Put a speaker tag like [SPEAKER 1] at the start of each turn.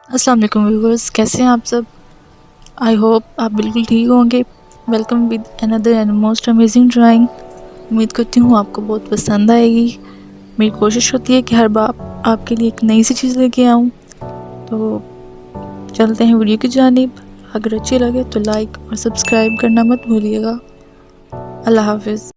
[SPEAKER 1] अस्सलाम वालेकुम व्यूवर्स, कैसे हैं आप सब। आई होप आप बिल्कुल ठीक होंगे। Welcome with another and most amazing drawing. उम्मीद करती हूँ आपको बहुत पसंद आएगी। मेरी कोशिश होती है कि हर बार आपके लिए एक नई सी चीज़ लेके आऊँ। तो चलते हैं वीडियो की जानिब। अगर अच्छी लगे तो लाइक और सब्सक्राइब करना मत भूलिएगा। अल्लाह हाफिज़।